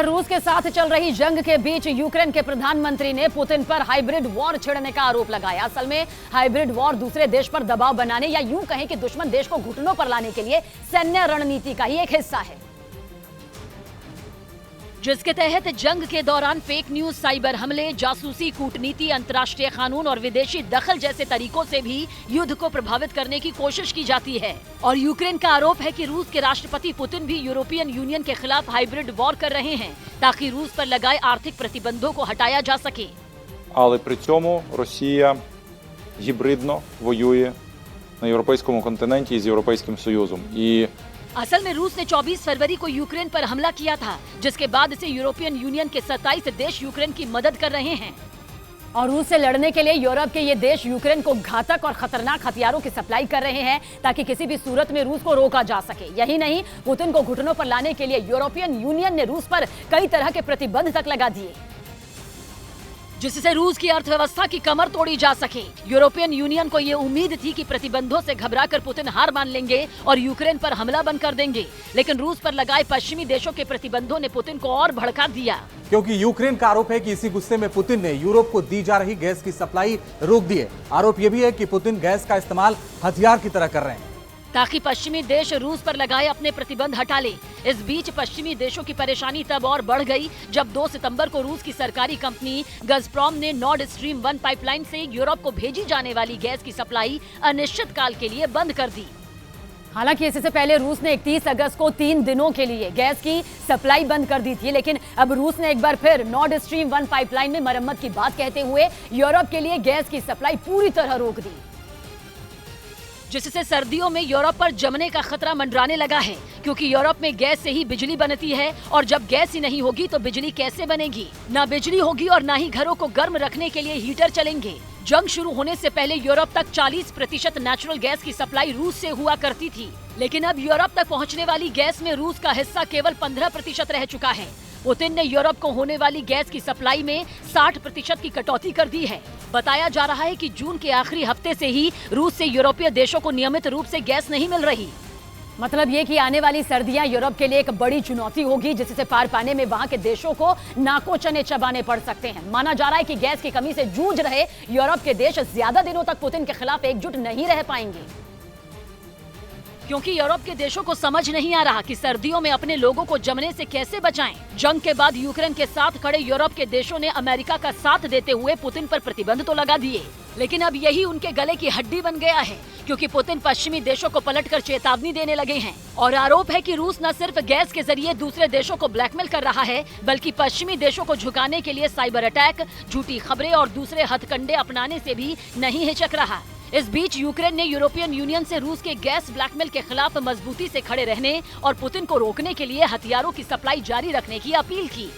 रूस के साथ चल रही जंग के बीच यूक्रेन के प्रधानमंत्री ने पुतिन पर हाइब्रिड वॉर छेड़ने का आरोप लगाया। असल में हाइब्रिड वॉर दूसरे देश पर दबाव बनाने या यूं कहें कि दुश्मन देश को घुटनों पर लाने के लिए सैन्य रणनीति का ही एक हिस्सा है, जिसके तहत जंग के दौरान फेक न्यूज, साइबर हमले, जासूसी, कूटनीति, अंतर्राष्ट्रीय कानून और विदेशी दखल जैसे तरीकों से भी युद्ध को प्रभावित करने की कोशिश की जाती है। और यूक्रेन का आरोप है कि रूस के राष्ट्रपति पुतिन भी यूरोपियन यूनियन के खिलाफ हाइब्रिड वॉर कर रहे हैं ताकि रूस पर लगाए आर्थिक प्रतिबंधों को हटाया जा सके। Але при цьому Росія гібридно воює на європейському континенті із Європейським Союзом. І असल में रूस ने 24 फरवरी को यूक्रेन पर हमला किया था, जिसके बाद से यूरोपियन यूनियन के 27 देश यूक्रेन की मदद कर रहे हैं। और रूस से लड़ने के लिए यूरोप के ये देश यूक्रेन को घातक और खतरनाक हथियारों की सप्लाई कर रहे हैं ताकि किसी भी सूरत में रूस को रोका जा सके। यही नहीं, पुतिन को घुटनों पर लाने के लिए यूरोपियन यूनियन ने रूस पर कई तरह के प्रतिबंध तक लगा दिए, जिससे रूस की अर्थव्यवस्था की कमर तोड़ी जा सके। यूरोपियन यूनियन को ये उम्मीद थी कि प्रतिबंधों से घबराकर पुतिन हार मान लेंगे और यूक्रेन पर हमला बंद कर देंगे, लेकिन रूस पर लगाए पश्चिमी देशों के प्रतिबंधों ने पुतिन को और भड़का दिया। क्योंकि यूक्रेन का आरोप है कि इसी गुस्से में पुतिन ने यूरोप को दी जा रही गैस की सप्लाई रोक दी है। आरोप यह भी है कि पुतिन गैस का इस्तेमाल हथियार की तरह कर रहे हैं ताकि पश्चिमी देश रूस पर लगाए अपने प्रतिबंध हटा ले। इस बीच पश्चिमी देशों की परेशानी तब और बढ़ गई जब 2 सितंबर को रूस की सरकारी कंपनी गज़प्रॉम ने नॉर्ड स्ट्रीम 1 पाइपलाइन से यूरोप को भेजी जाने वाली गैस की सप्लाई अनिश्चित काल के लिए बंद कर दी। हालांकि इससे पहले रूस ने 31 अगस्त को 3 दिनों के लिए गैस की सप्लाई बंद कर दी थी, लेकिन अब रूस ने एक बार फिर नॉर्ड स्ट्रीम 1 पाइपलाइन में मरम्मत की बात कहते हुए यूरोप के लिए गैस की सप्लाई पूरी तरह रोक दी, जिससे सर्दियों में यूरोप पर जमने का खतरा मंडराने लगा है। क्योंकि यूरोप में गैस से ही बिजली बनती है और जब गैस ही नहीं होगी तो बिजली कैसे बनेगी? ना बिजली होगी और ना ही घरों को गर्म रखने के लिए हीटर चलेंगे। जंग शुरू होने से पहले यूरोप तक 40% नेचुरल गैस की सप्लाई रूस से हुआ करती थी, लेकिन अब यूरोप तक पहुंचने वाली गैस में रूस का हिस्सा केवल 15% रह चुका है। पुतिन ने यूरोप को होने वाली गैस की सप्लाई में 60% की कटौती कर दी है। बताया जा रहा है कि जून के आखिरी हफ्ते से ही रूस से यूरोपीय देशों को नियमित रूप से गैस नहीं मिल रही। मतलब ये कि आने वाली सर्दियां यूरोप के लिए एक बड़ी चुनौती होगी, जिससे पार पाने में वहां के देशों को नाकों चने चबाने पड़ सकते हैं। माना जा रहा है कि गैस की कमी से जूझ रहे यूरोप के देश ज्यादा दिनों तक पुतिन के खिलाफ एकजुट नहीं रह पाएंगे, क्योंकि यूरोप के देशों को समझ नहीं आ रहा कि सर्दियों में अपने लोगों को जमने से कैसे बचाएं। जंग के बाद यूक्रेन के साथ खड़े यूरोप के देशों ने अमेरिका का साथ देते हुए पुतिन पर प्रतिबंध तो लगा दिए, लेकिन अब यही उनके गले की हड्डी बन गया है, क्योंकि पुतिन पश्चिमी देशों को पलटकर चेतावनी देने लगे हैं। और आरोप है कि रूस न सिर्फ गैस के जरिए दूसरे देशों को ब्लैकमेल कर रहा है, बल्कि पश्चिमी देशों को झुकाने के लिए साइबर अटैक, झूठी खबरें और दूसरे हथकंडे अपनाने से भी नहीं हिचक रहा। इस बीच यूक्रेन ने यूरोपियन यूनियन से रूस के गैस ब्लैकमेल के खिलाफ मजबूती से खड़े रहने और पुतिन को रोकने के लिए हथियारों की सप्लाई जारी रखने की अपील की।